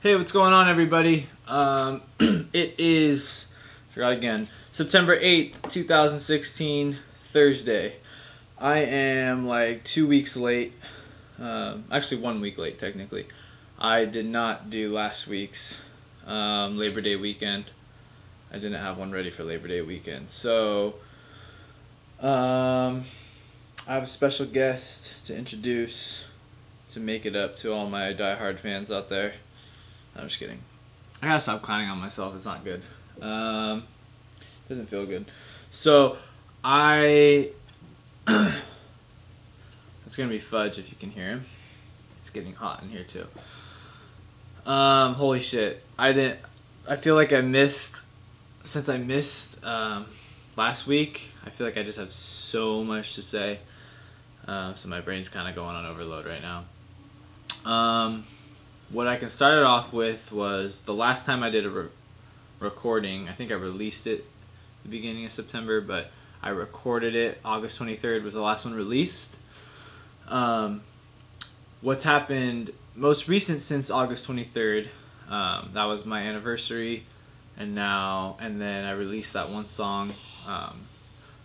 Hey, what's going on, everybody? It is, forgot again, September 8th, 2016, Thursday. I am like 2 weeks late. Actually 1 week late, technically. I did not do last week's Labor Day weekend. I didn't have one ready for Labor Day weekend. So, I have a special guest to introduce to make it up to all my diehard fans out there. I'm just kidding. I gotta stop clowning on myself. It's not good. Doesn't feel good. So it's gonna be Fudge if you can hear him. It's getting hot in here too. Holy shit! I feel like I missed. Since I missed last week, I feel like I just have so much to say. So my brain's kind of going on overload right now. What I can start it off with was the last time I did a recording. I think I released it at the beginning of September, but I recorded it. August 23rd was the last one released. What's happened most recent since August 23rd, that was my anniversary, and then I released that one song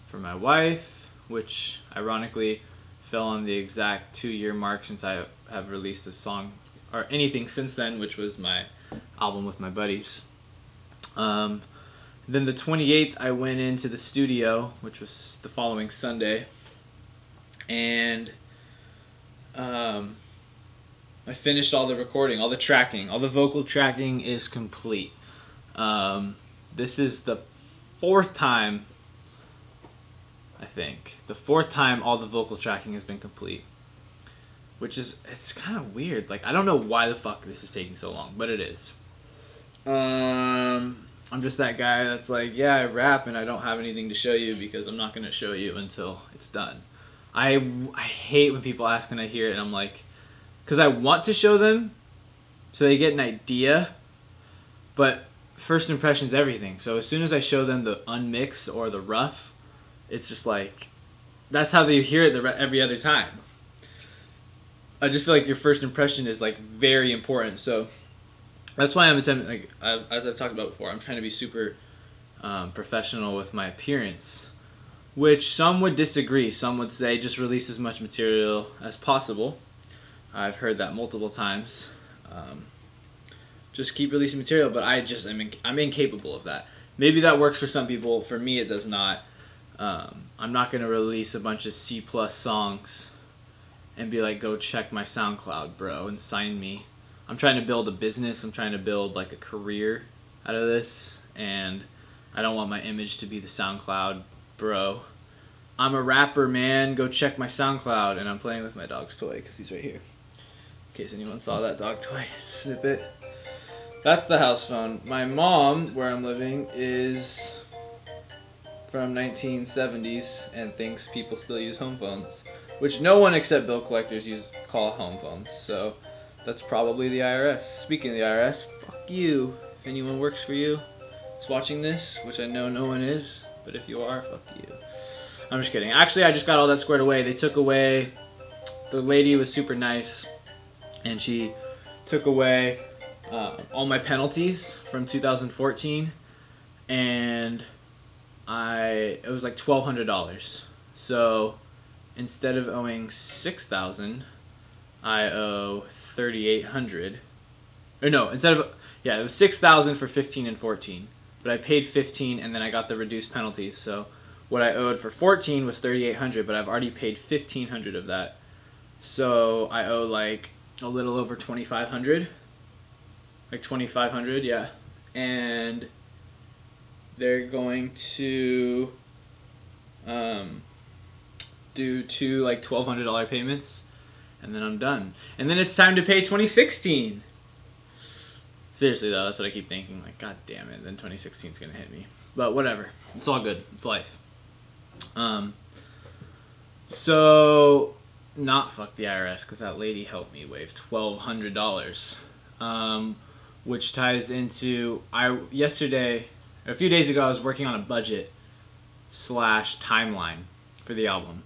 for my wife, which ironically fell on the exact 2-year mark since I have released a song or anything since then, which was my album with my buddies. Then the 28th, I went into the studio, which was the following Sunday, and I finished all the recording, all the tracking, all the vocal tracking is complete. This is the fourth time, I think, all the vocal tracking has been complete. Which is, it's kind of weird. Like, I don't know why the fuck this is taking so long, but it is. I'm just that guy that's like, yeah, I rap and I don't have anything to show you because I'm not going to show you until it's done. I hate when people ask and I hear it and I'm like, because I want to show them so they get an idea, but first impression's everything. So as soon as I show them the unmixed or the rough, it's just like, that's how they hear it every other time. I just feel like your first impression is like very important, so that's why I'm attempting, like as I've talked about before, I'm trying to be super professional with my appearance, which some would disagree. Some would say just release as much material as possible. I've heard that multiple times. Just keep releasing material, but I'm incapable of that. Maybe that works for some people. For me, it does not. I'm not going to release a bunch of C+ songs and be like, go check my SoundCloud, bro, and sign me. I'm trying to build a business. I'm trying to build like a career out of this, and I don't want my image to be the SoundCloud bro. I'm a rapper, man. Go check my SoundCloud. And I'm playing with my dog's toy because he's right here. In case anyone saw that dog toy snippet. That's the house phone. My mom, where I'm living, is from 1970s and thinks people still use home phones, which no one except bill collectors call home phones. So that's probably the IRS. Speaking of the IRS, fuck you. If anyone works for you is watching this, which I know no one is, but if you are, fuck you. I'm just kidding. Actually, I just got all that squared away. They took away, the lady was super nice, and she took away all my penalties from 2014, and it was like $1,200. So instead of owing $6,000, I owe $3,800. Or no, it was $6,000 for 15 and 14. But I paid 15 and then I got the reduced penalties. So what I owed for 14 was $3,800, but I've already paid $1,500 of that. So I owe like a little over $2,500. Like $2,500, yeah. And they're going to do 2 like $1,200 payments, and then I'm done. And then it's time to pay 2016. Seriously though, that's what I keep thinking. Like, god damn it, then 2016 is gonna hit me. But whatever, it's all good. It's life. So not fuck the IRS, because that lady helped me waive $1,200. Which ties into a few days ago, I was working on a budget / timeline for the album,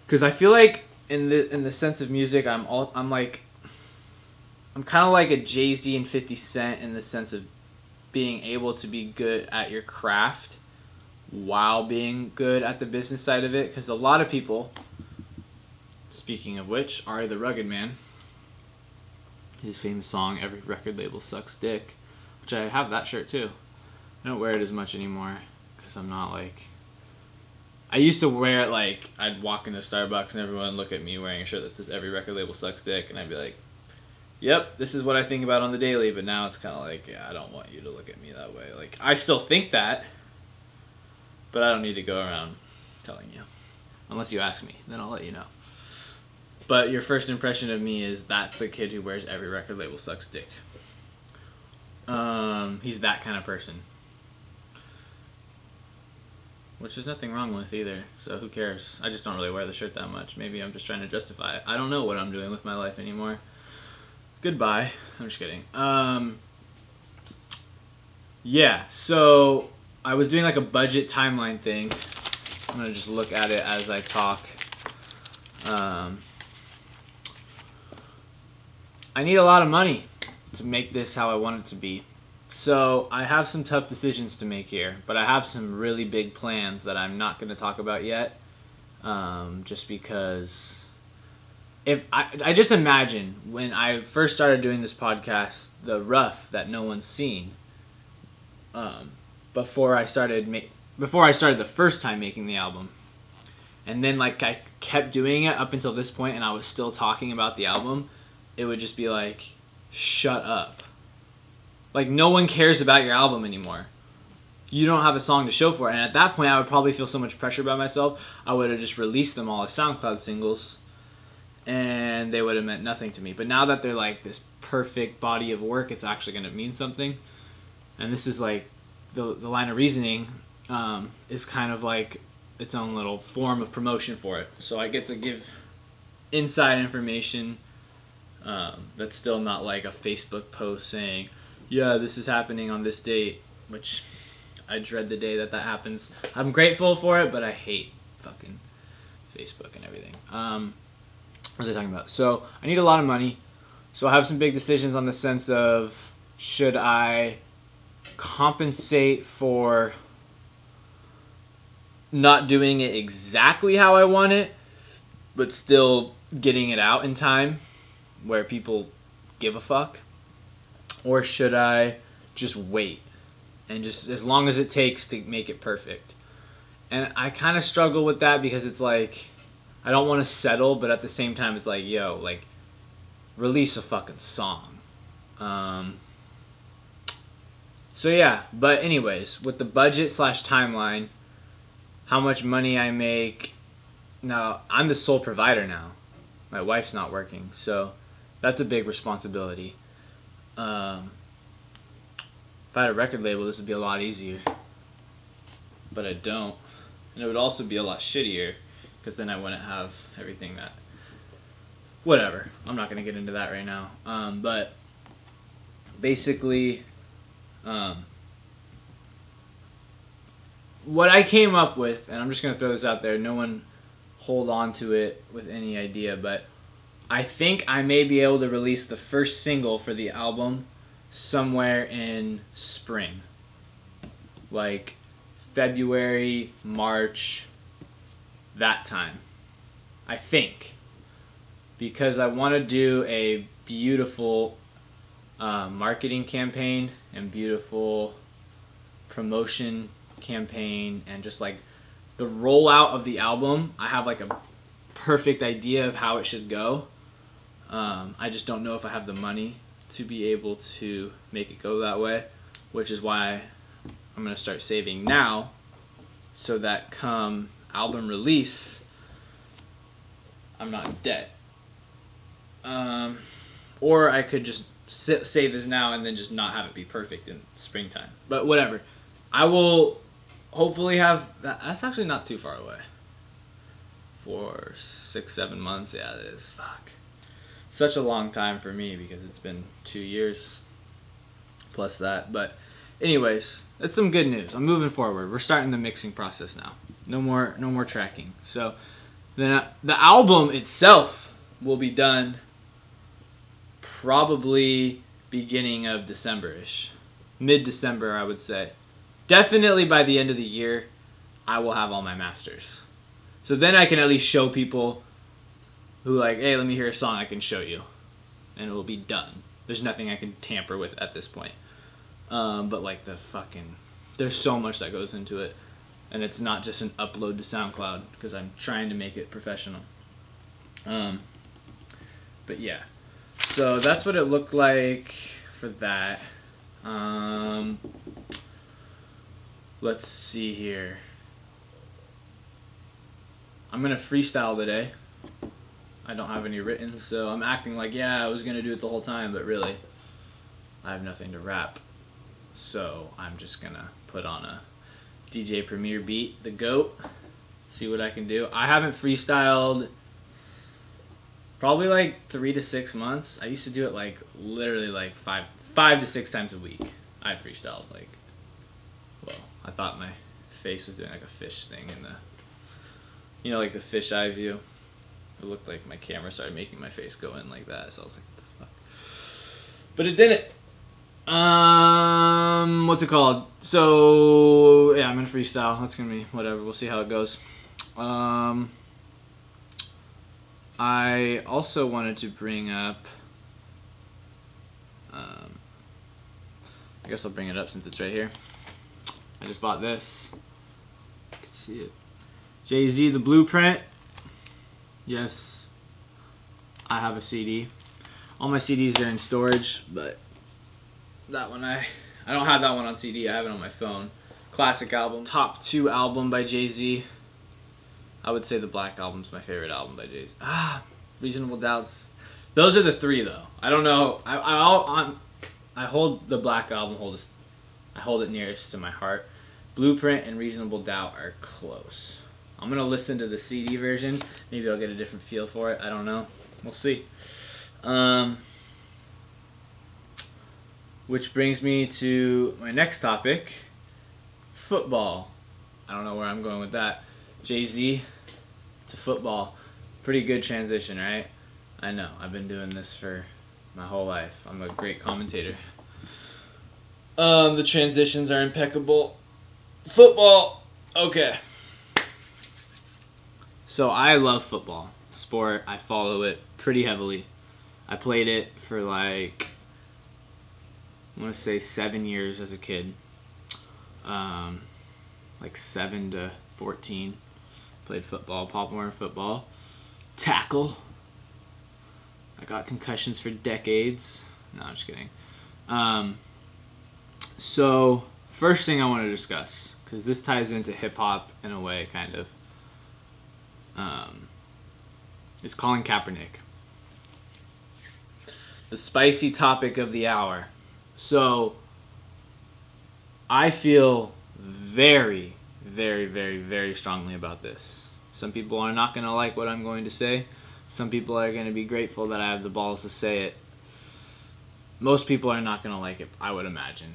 because I feel like in the sense of music, I'm like I'm kind of like a Jay-Z and 50 Cent in the sense of being able to be good at your craft while being good at the business side of it. Because a lot of people, speaking of which, are the Rugged Man. His famous song, "Every Record Label Sucks Dick," which I have that shirt too. I don't wear it as much anymore because I'm not like... I used to wear it like I'd walk into Starbucks and everyone would look at me wearing a shirt that says "Every Record Label Sucks Dick," and I'd be like, yep, this is what I think about on the daily. But now it's kind of like, yeah, I don't want you to look at me that way. Like, I still think that, but I don't need to go around telling you. Unless you ask me, then I'll let you know. But your first impression of me is that's the kid who wears "Every Record Label Sucks Dick." He's that kind of person. Which there's nothing wrong with either, so who cares? I just don't really wear the shirt that much. Maybe I'm just trying to justify it. I don't know what I'm doing with my life anymore. Goodbye. I'm just kidding. Yeah, so I was doing like a budget timeline thing. I'm going to just look at it as I talk. I need a lot of money to make this how I want it to be. So I have some tough decisions to make here, but I have some really big plans that I'm not going to talk about yet, just because if I just imagine when I first started doing this podcast, the rough that no one's seen, before I started the first time making the album, and then like I kept doing it up until this point, and I was still talking about the album, it would just be like, shut up. Like, no one cares about your album anymore. You don't have a song to show for it. And at that point, I would probably feel so much pressure by myself, I would have just released them all as SoundCloud singles, and they would have meant nothing to me. But now that they're like this perfect body of work, it's actually going to mean something. And this is like, the line of reasoning is kind of like its own little form of promotion for it. So I get to give inside information that's still not like a Facebook post saying, yeah, this is happening on this date, which I dread the day that happens. I'm grateful for it, but I hate fucking Facebook and everything. What was I talking about? So I need a lot of money. So I have some big decisions on the sense of, should I compensate for not doing it exactly how I want it, but still getting it out in time where people give a fuck? Or should I just wait and just as long as it takes to make it perfect? And I kind of struggle with that because it's like, I don't want to settle, but at the same time it's like, yo, like, release a fucking song. So yeah, but anyways, with the budget / timeline, how much money I make, now I'm the sole provider now. My wife's not working, so that's a big responsibility. If I had a record label, this would be a lot easier, but I don't, and it would also be a lot shittier because then I wouldn't have everything that, whatever, I'm not going to get into that right now, but basically what I came up with, and I'm just going to throw this out there, no one hold on to it with any idea, but I think I may be able to release the first single for the album somewhere in spring. Like February, March, that time. I think. Because I want to do a beautiful marketing campaign and beautiful promotion campaign and just like the rollout of the album. I have like a perfect idea of how it should go. I just don't know if I have the money to be able to make it go that way, which is why I'm going to start saving now so that come album release, I'm not in debt. Or I could just save this now and then just not have it be perfect in springtime. But whatever. I will hopefully have that. That's actually not too far away. For 6-7 months, yeah, it is. Fuck. Such a long time for me because it's been 2 years plus that. But anyways, that's some good news. I'm moving forward. We're starting the mixing process now. No more tracking. So then the album itself will be done probably beginning of December-ish. Mid-December, I would say. Definitely by the end of the year, I will have all my masters. So then I can at least show people who like, hey, let me hear a song, I can show you. And it will be done. There's nothing I can tamper with at this point. But like there's so much that goes into it. And it's not just an upload to SoundCloud because I'm trying to make it professional. But yeah. So that's what it looked like for that. Let's see here. I'm gonna freestyle today. I don't have any written, so I'm acting like, yeah, I was gonna do it the whole time, but really, I have nothing to rap. So I'm just gonna put on a DJ Premier beat, the GOAT, see what I can do. I haven't freestyled probably like 3 to 6 months. I used to do it like literally like five to 6 times a week. I freestyled like, well, I thought my face was doing like a fish thing in the, you know, like the fish eye view. It looked like my camera started making my face go in like that, so I was like, what the fuck? But it didn't. What's it called? So yeah, I'm gonna freestyle. That's gonna be whatever. We'll see how it goes. I also wanted to bring up. I guess I'll bring it up since it's right here. I just bought this. You can see it. Jay-Z, The Blueprint. Yes, I have a CD. All my CDs are in storage, but that one I don't have that one on CD. I have it on my phone. Classic album. Top 2 album by Jay-Z. I would say the Black Album's my favorite album by Jay-Z. Reasonable Doubts. Those are the 3 though. I don't know. I hold the Black Album. I hold it nearest to my heart. Blueprint and Reasonable Doubt are close. I'm gonna listen to the CD version. Maybe I'll get a different feel for it. I don't know. We'll see. Which brings me to my next topic, football. I don't know where I'm going with that. Jay-Z to football. Pretty good transition, right? I know. I've been doing this for my whole life. I'm a great commentator. The transitions are impeccable. Football. Okay. So I love football. Sport. I follow it pretty heavily. I played it for like, I want to say 7 years as a kid. Like 7 to 14. Played football, Pop Warner football. Tackle. I got concussions for decades. No, I'm just kidding. So, first thing I want to discuss, because this ties into hip-hop in a way, kind of, is Colin Kaepernick. The spicy topic of the hour. So, I feel very, very, very, very strongly about this. Some people are not going to like what I'm going to say. Some people are going to be grateful that I have the balls to say it. Most people are not going to like it, I would imagine.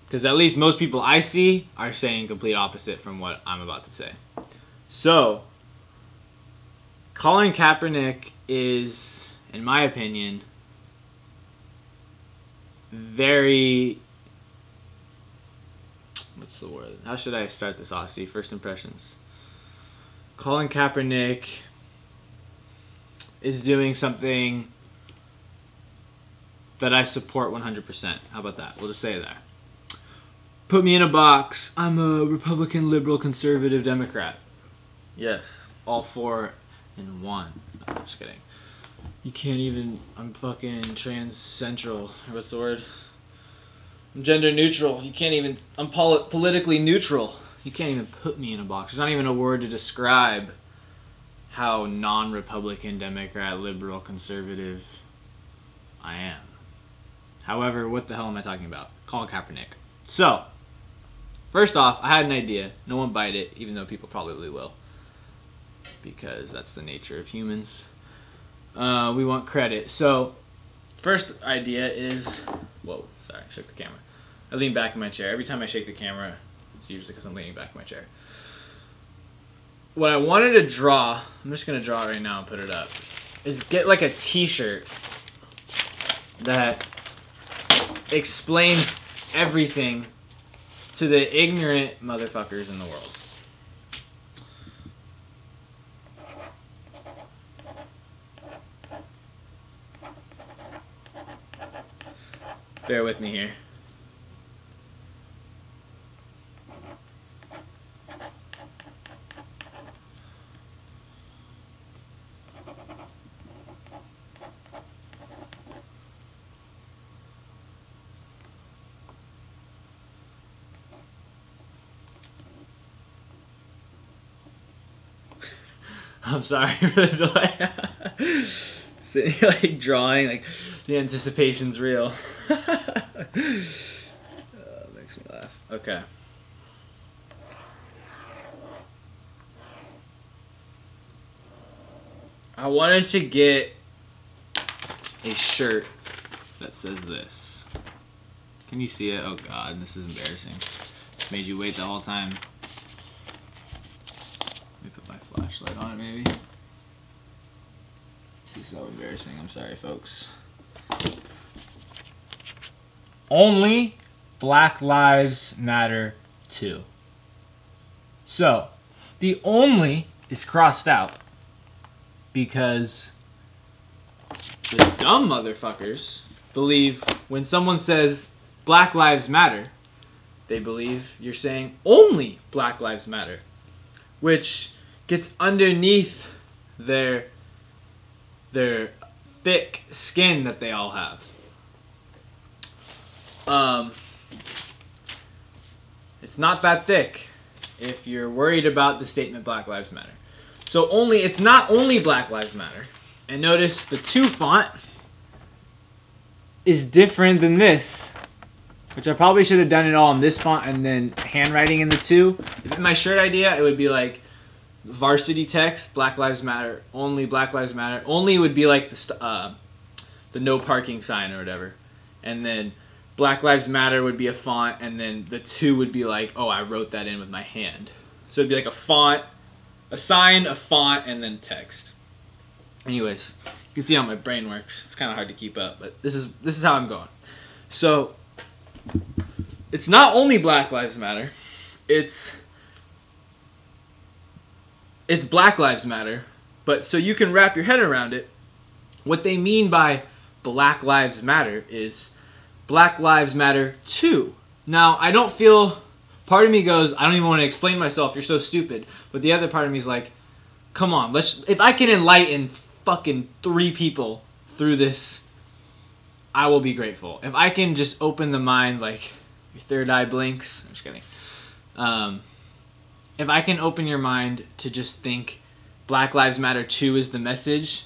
Because at least most people I see are saying complete opposite from what I'm about to say. So, Colin Kaepernick is, in my opinion, very... What's the word? How should I start this off? See, first impressions. Colin Kaepernick is doing something that I support 100%. How about that? We'll just say that. Put me in a box. I'm a Republican, liberal, conservative, Democrat. Yes, all 4 in one. No, I'm just kidding. You can't even... I'm fucking trans-central. What's the word? I'm gender neutral. You can't even... I'm politically neutral. You can't even put me in a box. There's not even a word to describe how non-Republican, Democrat, liberal, conservative I am. However, what the hell am I talking about? Colin Kaepernick. So, first off, I had an idea. No one bite it, even though people probably will. Because that's the nature of humans. We want credit. So, first idea is... Whoa, sorry, I shook the camera. I lean back in my chair. Every time I shake the camera, it's usually because I'm leaning back in my chair. What I wanted to draw, I'm just going to draw it right now and put it up, is get like a t-shirt that explains everything to the ignorant motherfuckers in the world. Bear with me here. I'm sorry for the delay. Sitting here, like, drawing, like, the anticipation's real. Makes me laugh. Okay. I wanted to get a shirt that says this. Can you see it? Oh god, this is embarrassing. Made you wait the whole time. Let me put my flashlight on it, maybe. This is so embarrassing. I'm sorry, folks. Only Black Lives Matter too. So, the only is crossed out because the dumb motherfuckers believe when someone says Black Lives Matter, they believe you're saying only Black Lives Matter, which gets underneath their thick skin that they all have. It's not that thick if you're worried about the statement Black Lives Matter. So it's not only Black Lives Matter. And notice the 2 font is different than this, which I probably should have done it all in this font and then handwriting in the 2. In my shirt idea, it would be like varsity text, Black Lives Matter, only Black Lives Matter. Only would be like the no parking sign or whatever. And then Black Lives Matter would be a font, and then the 2 would be like, oh, I wrote that in with my hand. So it'd be like a font, a sign, a font, and then text. Anyways, you can see how my brain works. It's kind of hard to keep up, but this is how I'm going. So it's not only Black Lives Matter. It's Black Lives Matter, but so you can wrap your head around it, what they mean by Black Lives Matter is Black Lives Matter too. Now, I don't feel, part of me goes, I don't even want to explain myself, you're so stupid. But the other part of me is like, come on, if I can enlighten fucking 3 people through this, I will be grateful. If I can just open the mind, like, your third eye blinks, I'm just kidding. If I can open your mind to just think Black Lives Matter too is the message,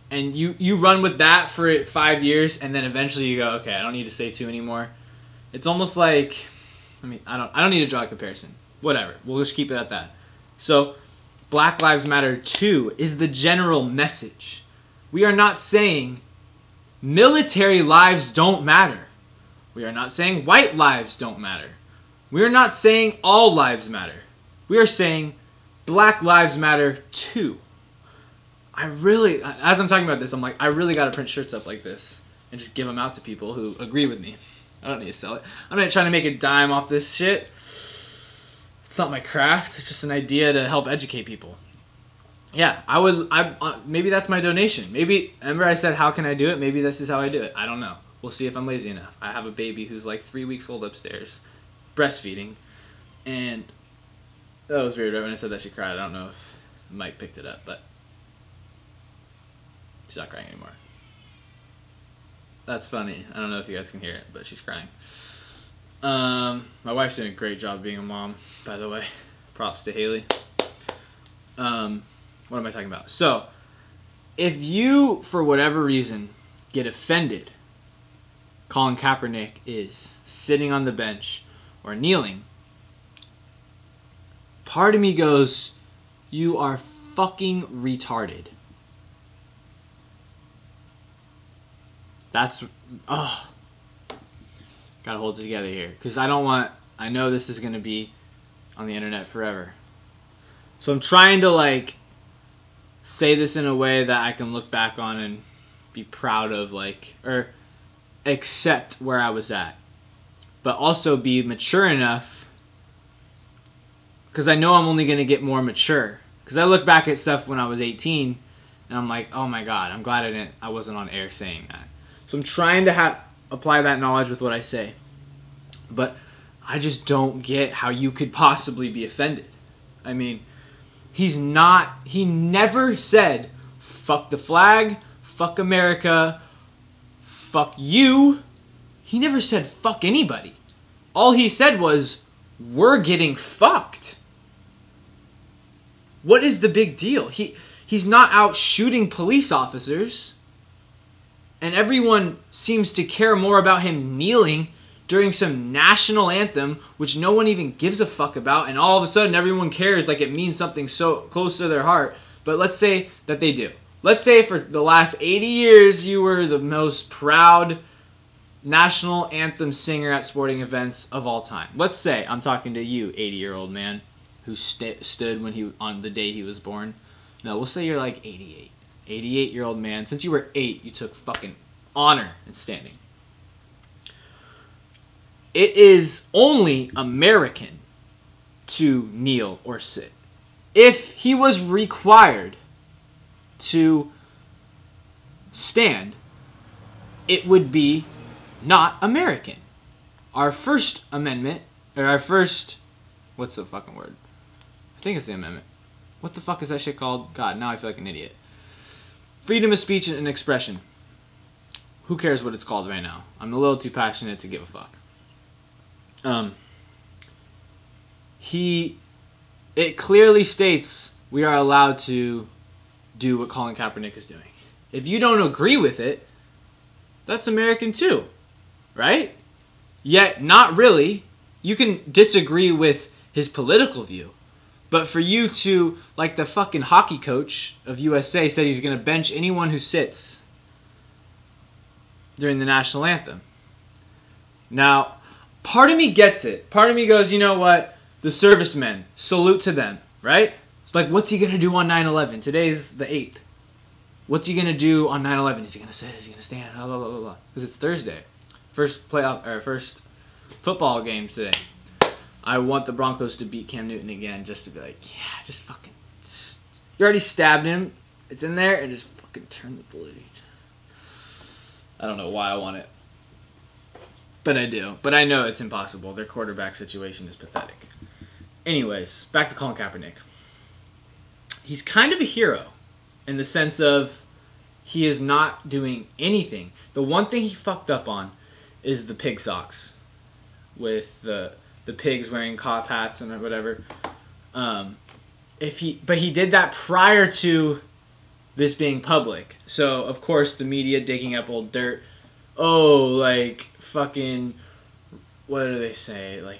and you run with that for 5 years, and then eventually you go, okay, I don't need to say 2 anymore. It's almost like, I mean, I don't need to draw a comparison. Whatever, we'll just keep it at that. So, Black Lives Matter too is the general message. We are not saying military lives don't matter. We are not saying white lives don't matter. We are not saying all lives matter. We are saying Black Lives Matter too. As I'm talking about this, I'm like, I really gotta print shirts up like this and just give them out to people who agree with me. I don't need to sell it. I'm not trying to make a dime off this shit. It's not my craft. It's just an idea to help educate people. Yeah, maybe that's my donation. Maybe, remember I said, how can I do it? Maybe this is how I do it. I don't know. We'll see if I'm lazy enough. I have a baby who's like 3 weeks old upstairs, breastfeeding, and that was weird. Right when I said that, she cried. I don't know if Mike picked it up, but she's not crying anymore. That's funny. I don't know if you guys can hear it, but she's crying. My wife's doing a great job being a mom, by the way. Props to Haley. What am I talking about? So, if you, for whatever reason, get offended Colin Kaepernick is sitting on the bench or kneeling, part of me goes, you are fucking retarded. That's, gotta hold it together here, because I know this is gonna be on the internet forever. So I'm trying to like say this in a way that I can look back on and be proud of, like, or accept where I was at, but also be mature enough, because I know I'm only going to get more mature. Because I look back at stuff when I was 18, and I'm like, oh my god, I'm glad I wasn't on air saying that. So I'm trying to apply that knowledge with what I say. But I just don't get how you could possibly be offended. I mean, he never said, fuck the flag, fuck America, fuck you. He never said fuck anybody. All he said was, we're getting fucked. What is the big deal? He's not out shooting police officers. And everyone seems to care more about him kneeling during some national anthem, which no one even gives a fuck about. And all of a sudden, everyone cares like it means something so close to their heart. But let's say that they do. Let's say for the last 80 years, you were the most proud national anthem singer at sporting events of all time. Let's say I'm talking to you, 80-year-old man, who stood when on the day he was born. No, we'll say you're like 88. 88-year-old man. Since you were 8, you took fucking honor in standing. It is only American to kneel or sit. If he was required to stand, it would be not American. Our First Amendment, or our first, what's the fucking word? I think it's the amendment. What the fuck is that shit called? God, now I feel like an idiot. Freedom of speech and expression. Who cares what it's called right now? I'm a little too passionate to give a fuck. It clearly states we are allowed to do what Colin Kaepernick is doing. If you don't agree with it, that's American too, right? Yet, not really. You can disagree with his political view. But for you to, like the fucking hockey coach of USA said he's going to bench anyone who sits during the national anthem. Now, part of me gets it. Part of me goes, you know what? The servicemen, salute to them, right? It's like, what's he going to do on 9/11? Today's the 8th. What's he going to do on 9/11? Is he going to sit? Is he going to stand? Blah, blah, blah, blah, blah. Because it's Thursday. First football game today. I want the Broncos to beat Cam Newton again, just to be like, yeah, just fucking... You already stabbed him. It's in there, and just fucking turn the blade. I don't know why I want it. But I do. But I know it's impossible. Their quarterback situation is pathetic. Anyways, back to Colin Kaepernick. He's kind of a hero in the sense of he is not doing anything. The one thing he fucked up on is the pig socks with the pigs wearing cop hats and whatever. But he did that prior to this being public. So, of course, the media digging up old dirt. Oh, like, fucking, what do they say? Like,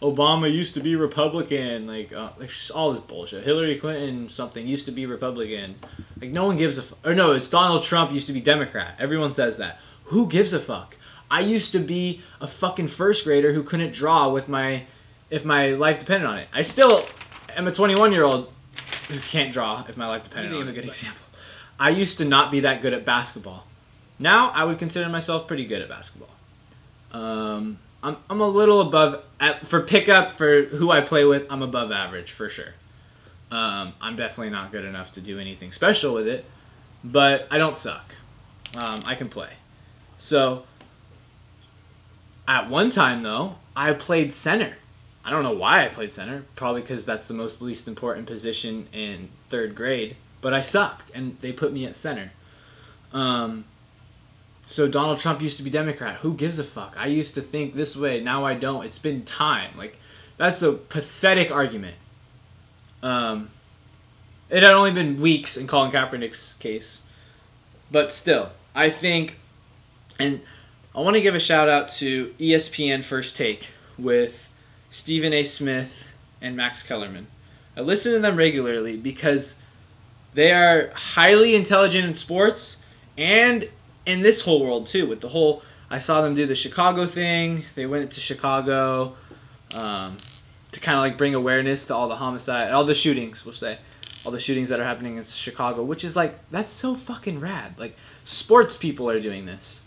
Obama used to be Republican. Like just all this bullshit. Hillary Clinton something used to be Republican. Like, no one gives a fuck. Or no, it's Donald Trump used to be Democrat. Everyone says that. Who gives a fuck? I used to be a fucking first grader who couldn't draw if my life depended on it. I still am a 21-year-old who can't draw if my life depended on it. A good example. I used to not be that good at basketball. Now I would consider myself pretty good at basketball. I'm a little above for pickup for who I play with. I'm above average for sure. I'm definitely not good enough to do anything special with it, but I don't suck. I can play. So. At one time, though, I played center. I don't know why I played center. Probably because that's the most least important position in 3rd grade. But I sucked, and they put me at center. So Donald Trump used to be Democrat. Who gives a fuck? I used to think this way. Now I don't. It's been time. Like, that's a pathetic argument. It had only been weeks in Colin Kaepernick's case. But still, I think... and I want to give a shout out to ESPN First Take with Stephen A. Smith and Max Kellerman. I listen to them regularly because they are highly intelligent in sports and in this whole world too. With the whole, I saw them do the Chicago thing. They went to Chicago to kind of like bring awareness to all the homicide, all the shootings, we'll say. All the shootings that are happening in Chicago, which is like, that's so fucking rad. Like, sports people are doing this.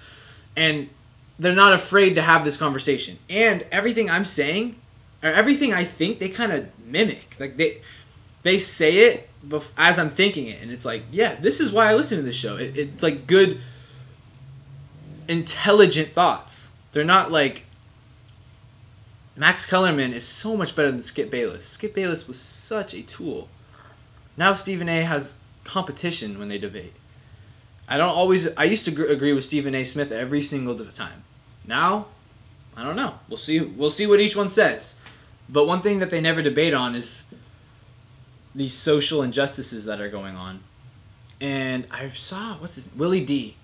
And they're not afraid to have this conversation. And everything I'm saying, or everything I think, they kind of mimic. Like they say it as I'm thinking it, and it's like, yeah, this is why I listen to this show. It's like good, intelligent thoughts. They're not like, Max Kellerman is so much better than Skip Bayless. Skip Bayless was such a tool. Now Stephen A. has competition when they debate. I used to agree with Stephen A. Smith every single time. Now, I don't know. We'll see what each one says. But one thing that they never debate on is these social injustices that are going on. And I saw, Willie D.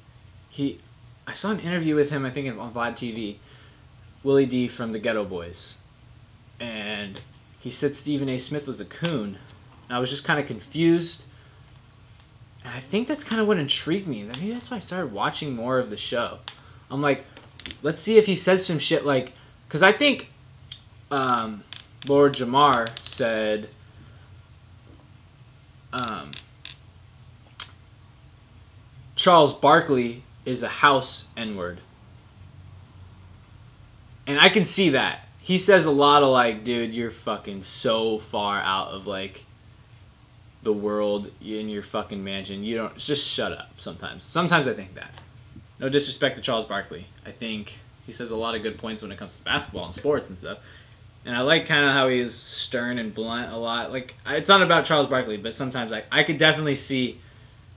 I saw an interview with him, I think on Vlad TV. Willie D from the Ghetto Boys. And he said Stephen A. Smith was a coon. And I was just kind of confused. And I think that's kind of what intrigued me. Maybe that's why I started watching more of the show. I'm like, let's see if he says some shit like... Because I think Lord Jamar said... Charles Barkley is a house N-word. And I can see that. He says a lot of like, dude, you're fucking so far out of like the world in your fucking mansion. You don't, just shut up sometimes. Sometimes I think that. No disrespect to Charles Barkley. I think he says a lot of good points when it comes to basketball and sports and stuff. And I like kind of how he is stern and blunt a lot. Like, it's not about Charles Barkley, but sometimes I could definitely see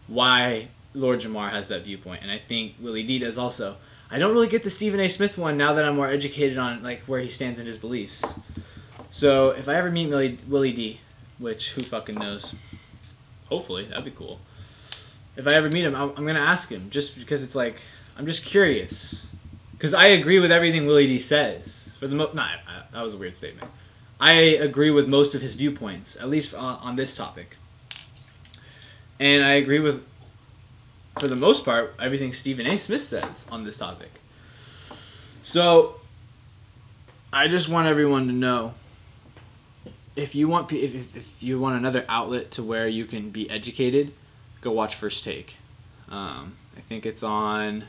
why Lord Jamar has that viewpoint. And I think Willie D does also. I don't really get the Stephen A. Smith one now that I'm more educated on like where he stands in his beliefs. So if I ever meet Willie D, which who fucking knows, hopefully that'd be cool. If I ever meet him, I'm gonna ask him just because it's like I'm just curious because I agree with everything Willie D says for the that was a weird statement. I agree with most of his viewpoints, at least on this topic, and I agree with, for the most part, everything Stephen A. Smith says on this topic. So, I just want everyone to know, if you want another outlet to where you can be educated, go watch First Take. I think it's on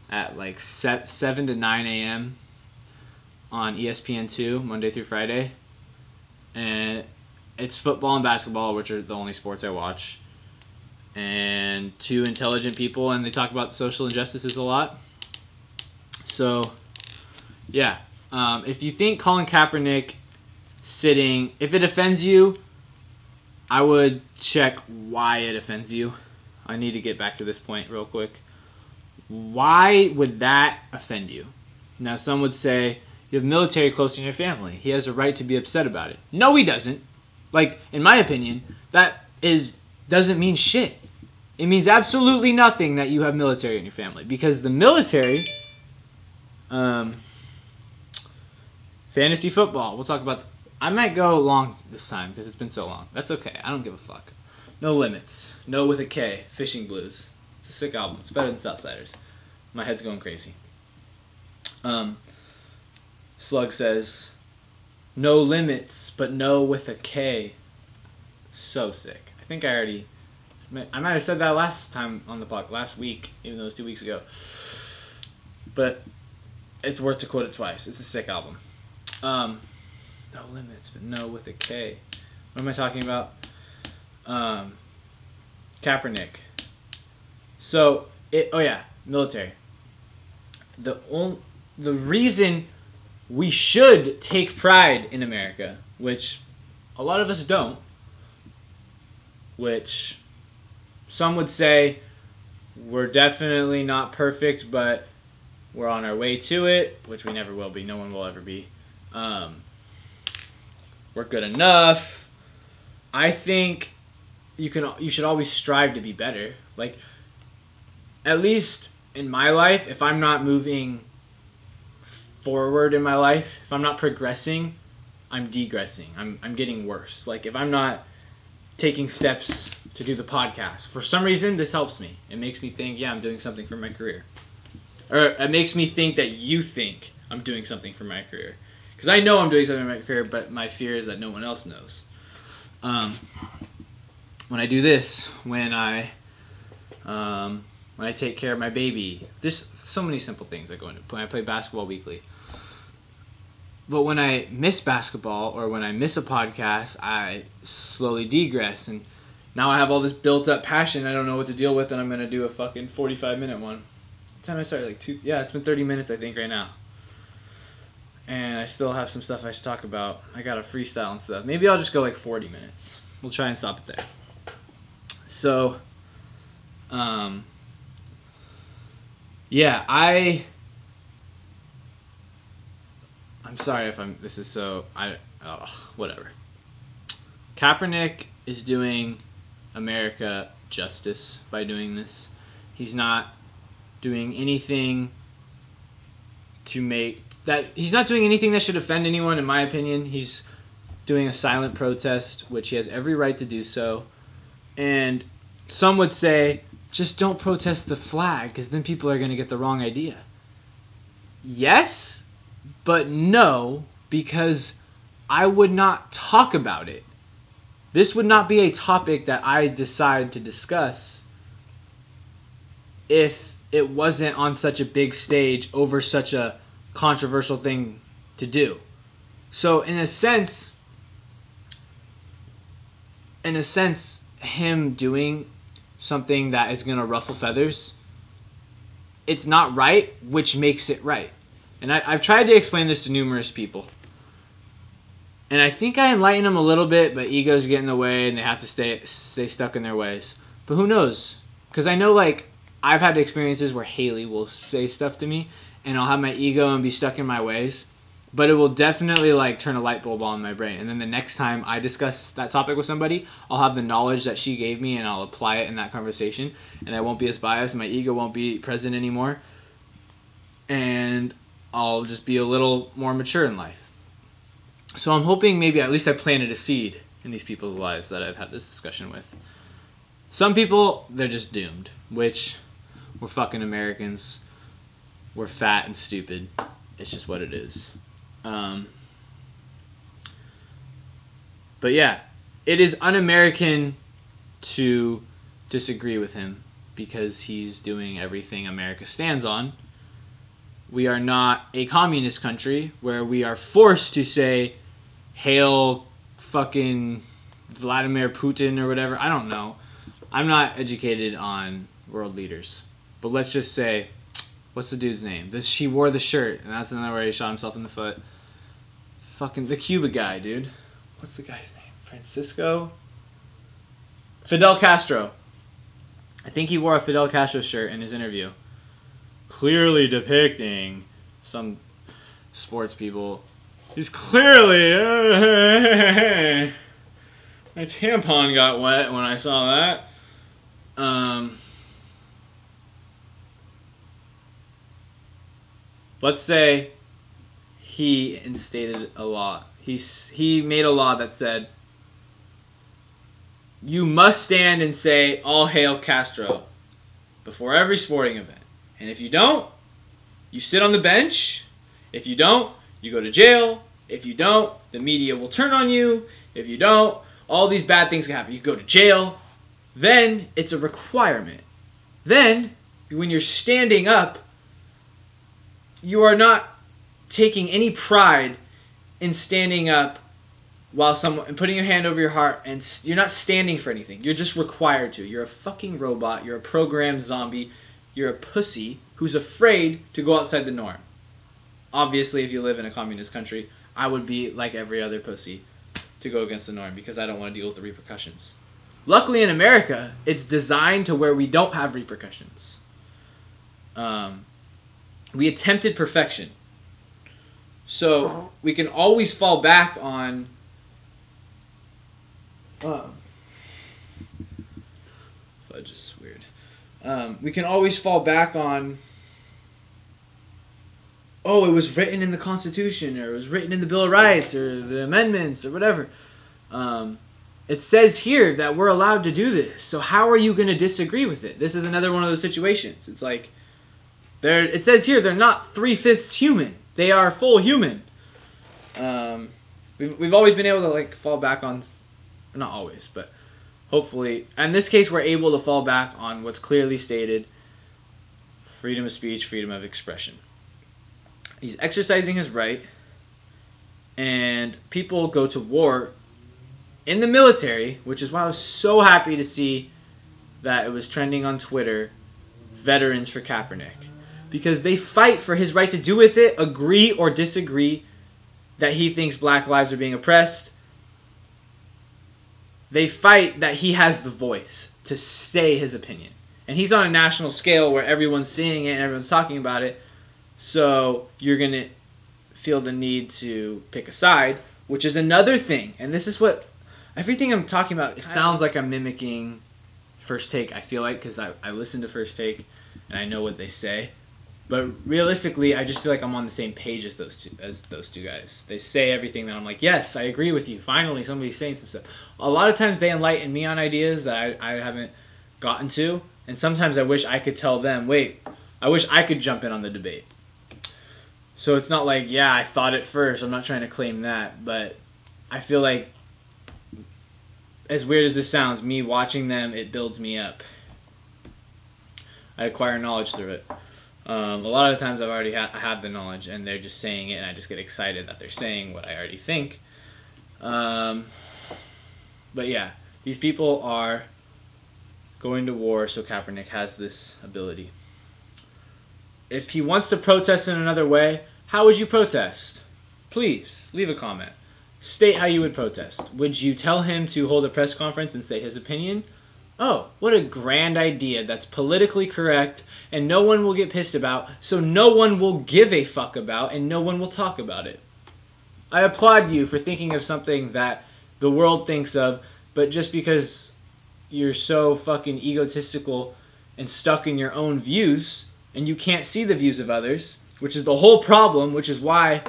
at like 7 to 9 a.m. on ESPN2, Monday through Friday. And it's football and basketball, which are the only sports I watch. And two intelligent people, and they talk about social injustices a lot. So, yeah. If you think Colin Kaepernick sitting, if it offends you, I would check why it offends you. I need to get back to this point real quick. Why would that offend you? Now, some would say, you have military close in your family. He has a right to be upset about it. No, he doesn't. Like, in my opinion, that doesn't mean shit. It means absolutely nothing that you have military in your family. Because the military, fantasy football, we'll talk about, I might go long this time because it's been so long. That's okay. I don't give a fuck. No Limits. No with a K. Fishing Blues. It's a sick album. It's better than Southsiders. My head's going crazy. Slug says, no limits, but no with a K. So sick. I think I might have said that last time on the podcast, last week, even though it was 2 weeks ago. But it's worth to quote it twice. It's a sick album. No limits, but no with a K. What am I talking about? Kaepernick. So, military. The reason we should take pride in America, which a lot of us don't, which some would say we're definitely not perfect, but we're on our way to it, which we never will be. No one will ever be. We're good enough. I think you should always strive to be better. Like, at least in my life, if I'm not moving forward in my life, if I'm not progressing, I'm degressing. I'm getting worse. Like, if I'm not taking steps to do the podcast, for some reason this helps me. It makes me think, yeah, I'm doing something for my career. Or it makes me think that you think I'm doing something for my career. Because I know I'm doing something for my career, but my fear is that no one else knows. When I do this, when I when I take care of my baby. There's so many simple things that go into when I play basketball weekly. But when I miss basketball or when I miss a podcast, I slowly degress. And now I have all this built-up passion I don't know what to deal with, and I'm going to do a fucking 45-minute one. What time I started? Like 2? Yeah, it's been 30 minutes, I think, right now. And I still have some stuff I should talk about. I got a freestyle and stuff. Maybe I'll just go like 40 minutes. We'll try and stop it there. So, yeah, I'm sorry if this is so, whatever. Kaepernick is doing America justice by doing this. He's not doing anything he's not doing anything that should offend anyone, in my opinion. He's doing a silent protest, which he has every right to do so. And some would say, just don't protest the flag, because then people are going to get the wrong idea. Yes, but no, because I would not talk about it. This would not be a topic that I decide to discuss if it wasn't on such a big stage over such a controversial thing to do. So in a sense, him doing something that is going to ruffle feathers, it's not right, which makes it right. And I've tried to explain this to numerous people. And I think I enlighten them a little bit, but egos get in the way and they have to stay stuck in their ways. But who knows? Because I know, like, I've had experiences where Haley will say stuff to me and I'll have my ego and be stuck in my ways. But it will definitely, like, turn a light bulb on in my brain. And then the next time I discuss that topic with somebody, I'll have the knowledge that she gave me and I'll apply it in that conversation. And I won't be as biased. My ego won't be present anymore. And I'll just be a little more mature in life. So I'm hoping maybe at least I planted a seed in these people's lives that I've had this discussion with. Some people, they're just doomed, which we're fucking Americans. We're fat and stupid. It's just what it is. But yeah, it is un-American to disagree with him because he's doing everything America stands on. We are not a communist country where we are forced to say, hail fucking Vladimir Putin or whatever. I don't know. I'm not educated on world leaders. But let's just say, what's the dude's name? He wore the shirt, and that's another way he shot himself in the foot. Fucking the Cuba guy, dude. What's the guy's name? Fidel Castro. I think he wore a Fidel Castro shirt in his interview. Clearly depicting some sports people. He's clearly... my tampon got wet when I saw that. Let's say he instated a law. He made a law that said, you must stand and say, all hail Castro, before every sporting event. And if you don't, you sit on the bench. If you don't, you go to jail. If you don't, the media will turn on you. If you don't, all these bad things can happen. You go to jail. Then it's a requirement. Then, when you're standing up, you are not taking any pride in standing up while and putting your hand over your heart, and you're not standing for anything. You're just required to. You're a fucking robot. You're a programmed zombie. You're a pussy who's afraid to go outside the norm. Obviously, if you live in a communist country, I would be like every other pussy to go against the norm because I don't want to deal with the repercussions. Luckily in America, it's designed to where we don't have repercussions. We attempted perfection. So we can always fall back on... fudge is weird. We can always fall back on, oh, it was written in the Constitution, or it was written in the Bill of Rights, or the amendments, or whatever. It says here that we're allowed to do this, so how are you going to disagree with it? This is another one of those situations. It's like, it says here they're not 3/5 human. They are full human. We've always been able to like fall back on, not always, but hopefully, in this case, we're able to fall back on what's clearly stated. freedom of speech, freedom of expression. He's exercising his right, and people go to war in the military, which is why I was so happy to see that it was trending on Twitter, Veterans for Kaepernick. Because they fight for his right to do with it, agree or disagree that he thinks black lives are being oppressed. They fight that he has the voice to say his opinion. And he's on a national scale where everyone's seeing it and everyone's talking about it. So you're going to feel the need to pick a side, which is another thing. And this is what, everything I'm talking about, it sounds like I'm mimicking First Take, I feel like, because I listen to First Take and I know what they say. But realistically, I just feel like I'm on the same page as those two guys. They say everything that I'm like, yes, I agree with you. Finally, somebody's saying some stuff. A lot of times they enlighten me on ideas that I haven't gotten to. And sometimes I wish I could tell them, wait, I wish I could jump in on the debate. So it's not like, yeah, I thought it first. I'm not trying to claim that. But I feel like, as weird as this sounds, me watching them, it builds me up. I acquire knowledge through it. A lot of the times I've already have the knowledge and they're just saying it and I just get excited that they're saying what I already think. But yeah, these people are going to war, so Kaepernick has this ability. If he wants to protest in another way, how would you protest? Please, leave a comment. State how you would protest. Would you tell him to hold a press conference and say his opinion? Oh, what a grand idea that's politically correct and no one will get pissed about, so no one will give a fuck about and no one will talk about it. I applaud you for thinking of something that the world thinks of, but just because you're so fucking egotistical and stuck in your own views and you can't see the views of others, which is the whole problem, which is why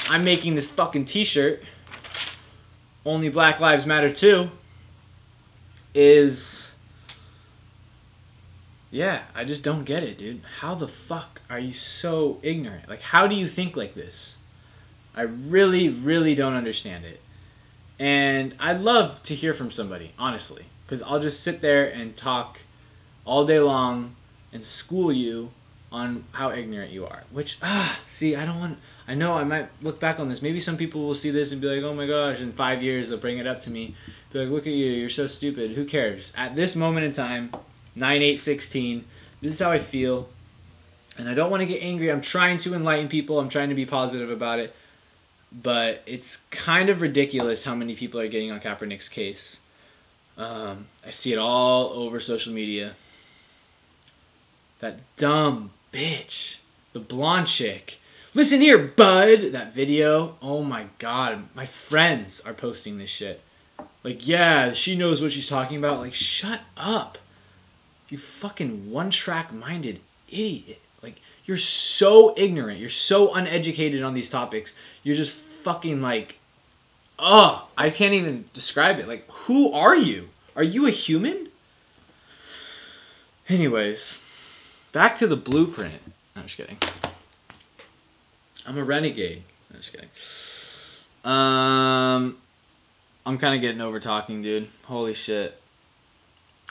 I'm making this fucking t-shirt, Only Black Lives Matter Too, is... yeah, I just don't get it, dude. How the fuck are you so ignorant? Like, how do you think like this? I really, really don't understand it. And I'd love to hear from somebody, honestly. Because I'll just sit there and talk all day long and school you on how ignorant you are. Which, see, I don't want... I know I might look back on this. Maybe some people will see this and be like, oh my gosh, in 5 years they'll bring it up to me. Be like, look at you, you're so stupid. Who cares? At this moment in time... 9/8/16. This is how I feel, and I don't want to get angry. I'm trying to enlighten people. I'm trying to be positive about it, but it's kind of ridiculous how many people are getting on Kaepernick's case. I see it all over social media. That dumb bitch, the blonde chick. Listen here, bud. That video. Oh my god, my friends are posting this shit. Like, yeah, she knows what she's talking about. Like, shut up. You fucking one-track minded idiot. Like, you're so ignorant. You're so uneducated on these topics. You're just fucking like, oh, I can't even describe it. Like, who are you? Are you a human? Anyways, back to the blueprint. No, I'm just kidding. I'm a renegade. No, I'm just kidding. I'm kind of getting over talking, dude. Holy shit.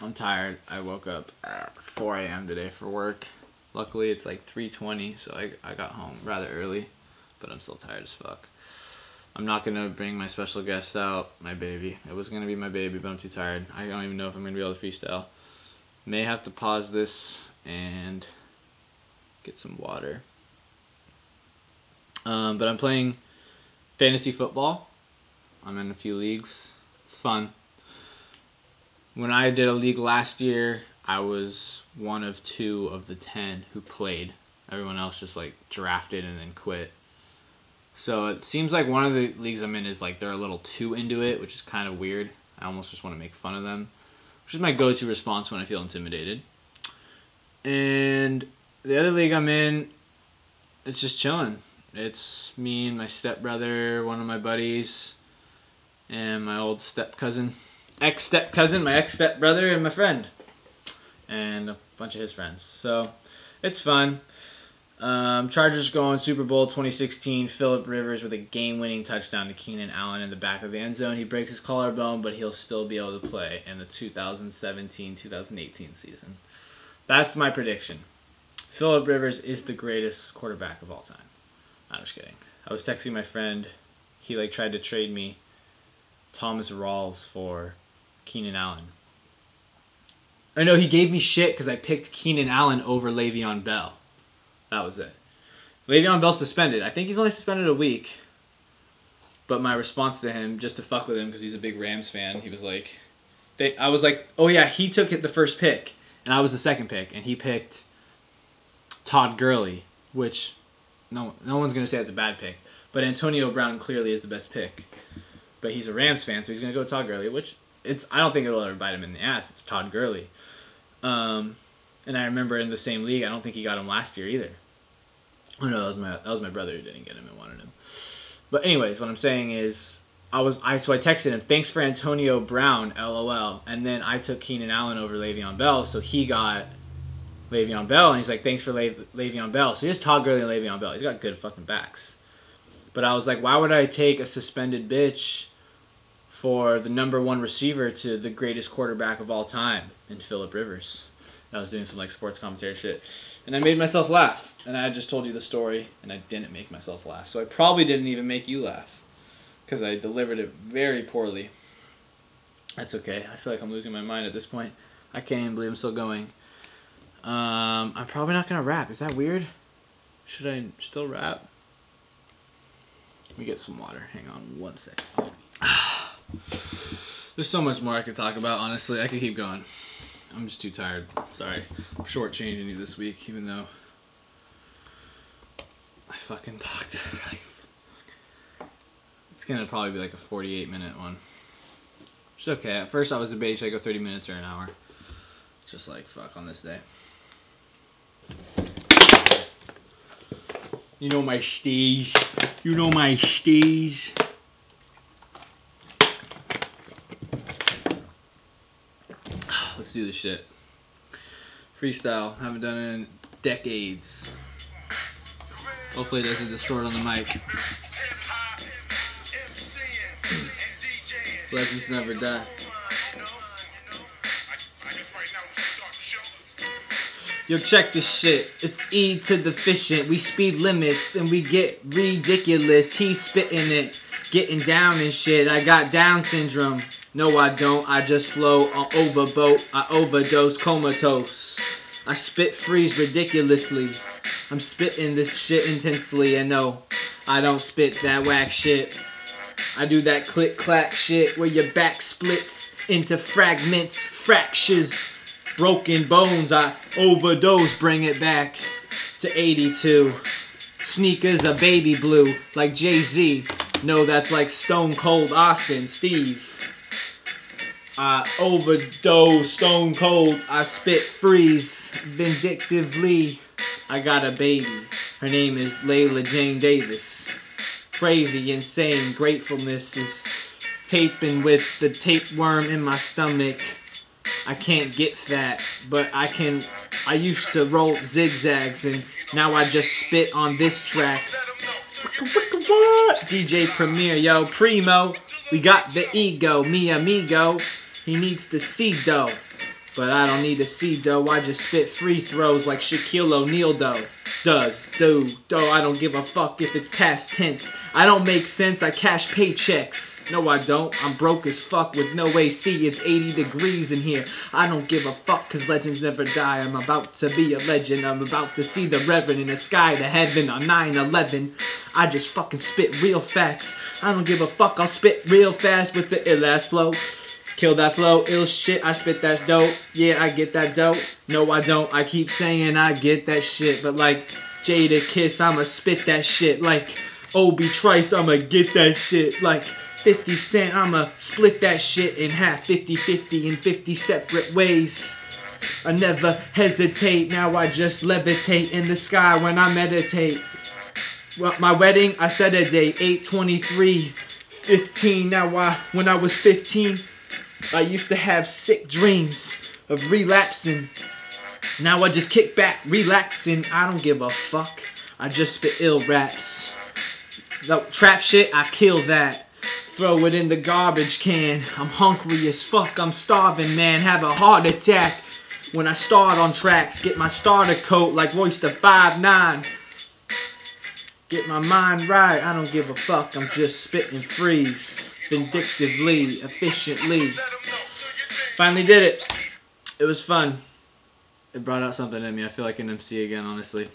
I'm tired. I woke up at 4 a.m. today for work. Luckily, it's like 3:20, so I got home rather early, but I'm still tired as fuck. I'm not going to bring my special guest out, my baby. It was going to be my baby, but I'm too tired. I don't even know if I'm going to be able to freestyle. May have to pause this and get some water. But I'm playing fantasy football. I'm in a few leagues. It's fun. When I did a league last year, I was one of 2 of the 10 who played. Everyone else just like drafted and then quit. So it seems like one of the leagues I'm in is like they're a little too into it, which is kind of weird. I almost just want to make fun of them, which is my go-to response when I feel intimidated. And the other league I'm in, it's just chilling. It's me and my stepbrother, one of my buddies, and my old step-cousin. Ex-step-cousin, my ex-step-brother, and my friend. And a bunch of his friends. So, it's fun. Chargers going Super Bowl 2016. Phillip Rivers with a game-winning touchdown to Keenan Allen in the back of the end zone. He breaks his collarbone, but he'll still be able to play in the 2017-2018 season. That's my prediction. Phillip Rivers is the greatest quarterback of all time. I'm just kidding. I was texting my friend. He like tried to trade me Thomas Rawls for Keenan Allen. Or no, he gave me shit because I picked Keenan Allen over Le'Veon Bell. That was it. Le'Veon Bell suspended. I think he's only suspended a week. But my response to him, just to fuck with him because he's a big Rams fan, he was like, I was like, oh yeah, he took it the first pick, and I was the second pick, and he picked Todd Gurley, which no one's gonna say it's a bad pick, but Antonio Brown clearly is the best pick. But he's a Rams fan, so he's gonna go Todd Gurley, which I don't think it'll ever bite him in the ass. It's Todd Gurley, and I remember in the same league, I don't think he got him last year either. Oh no, that was my brother who didn't get him and wanted him. But anyways, what I'm saying is. So I texted him, thanks for Antonio Brown, LOL. And then I took Keenan Allen over Le'Veon Bell, so he got Le'Veon Bell, and he's like, thanks for Le'Veon Bell. So he has Todd Gurley and Le'Veon Bell. He's got good fucking backs. But I was like, why would I take a suspended bitch for the #1 receiver to the greatest quarterback of all time in Phillip Rivers? And I was doing some like sports commentary shit. And I made myself laugh. And I just told you the story, and I didn't make myself laugh. So I probably didn't even make you laugh. Because I delivered it very poorly. That's okay. I feel like I'm losing my mind at this point. I can't even believe I'm still going. I'm probably not going to rap. Is that weird? Should I still rap? Let me get some water. Hang on one sec. There's so much more I could talk about, honestly. I could keep going. I'm just too tired. Sorry. I'm shortchanging you this week, even though I fucking talked. It's gonna probably be like a 48-minute one. It's okay. At first I was debating should I go 30 minutes or an hour. Just like fuck on this day. You know my steez. You know my steez. Let's do this shit. Freestyle. Haven't done it in decades. Hopefully it doesn't distort on the mic. Legends never die. Yo, check this shit. It's E to deficient. We speed limits and we get ridiculous. He's spitting it, getting down and shit. I got Down syndrome. No, I don't. I just flow on overboat. I overdose comatose. I spit freeze ridiculously. I'm spitting this shit intensely. And no, I don't spit that whack shit. I do that click-clack shit where your back splits into fragments, fractures, broken bones. I overdose, bring it back to 82. Sneakers are baby blue, like Jay-Z. No, that's like Stone Cold Austin, Steve. I overdose, stone cold. I spit freeze, vindictively. I got a baby. Her name is Layla Jane Davis. Crazy, insane, gratefulness is taping with the tapeworm in my stomach. I can't get fat, but I can. I used to roll zigzags, and now I just spit on this track. DJ Premier, yo, Primo. We got the ego, mi amigo. He needs to see dough, but I don't need to see dough. I just spit free throws like Shaquille O'Neal dough. Do. I don't give a fuck if it's past tense. I don't make sense, I cash paychecks. No, I don't. I'm broke as fuck with no AC. It's 80 degrees in here. I don't give a fuck cause legends never die. I'm about to be a legend. I'm about to see the Reverend in the sky to heaven on 9/11. I just fucking spit real facts. I don't give a fuck. I'll spit real fast with the ill-ass flow. Kill that flow, ill shit, I spit that dope. Yeah, I get that dope. No, I don't. I keep saying I get that shit. But like Jada Kiss, I'ma spit that shit. Like Obi Trice, I'ma get that shit. Like 50 Cent, I'ma split that shit in half. 50-50 in 50 separate ways. I never hesitate. Now I just levitate in the sky when I meditate. Well, my wedding, I set a date. 8/23/15. Now when I was 15, I used to have sick dreams of relapsing. Now I just kick back, relaxing. I don't give a fuck. I just spit ill raps. The trap shit, I kill that. Throw it in the garbage can. I'm hungry as fuck. I'm starving, man. Have a heart attack. When I start on tracks, get my starter coat like Royce the 5'9". Get my mind right, I don't give a fuck, I'm just spitting freeze. Vindictively, efficiently. Finally did it. It was fun. It brought out something in me. I feel like an MC again, honestly.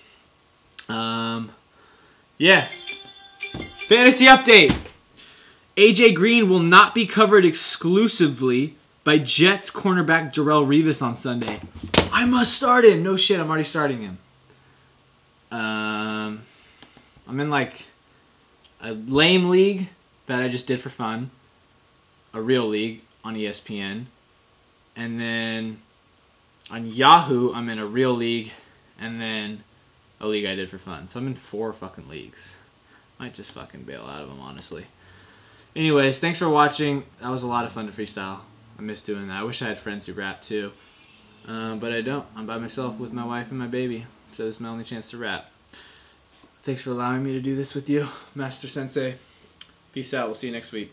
Yeah. Fantasy update. AJ Green will not be covered exclusively by Jets cornerback Darrelle Revis on Sunday. I must start him. No shit, I'm already starting him. I'm in like a lame league that I just did for fun, a real league on ESPN, and then on Yahoo I'm in a real league, and then a league I did for fun. So I'm in 4 fucking leagues. Might just fucking bail out of them, honestly. Anyways, thanks for watching. That was a lot of fun to freestyle. I miss doing that. I wish I had friends who rap too, but I don't. I'm by myself with my wife and my baby, so this is my only chance to rap. Thanks for allowing me to do this with you, Master Sensei. Peace out. We'll see you next week.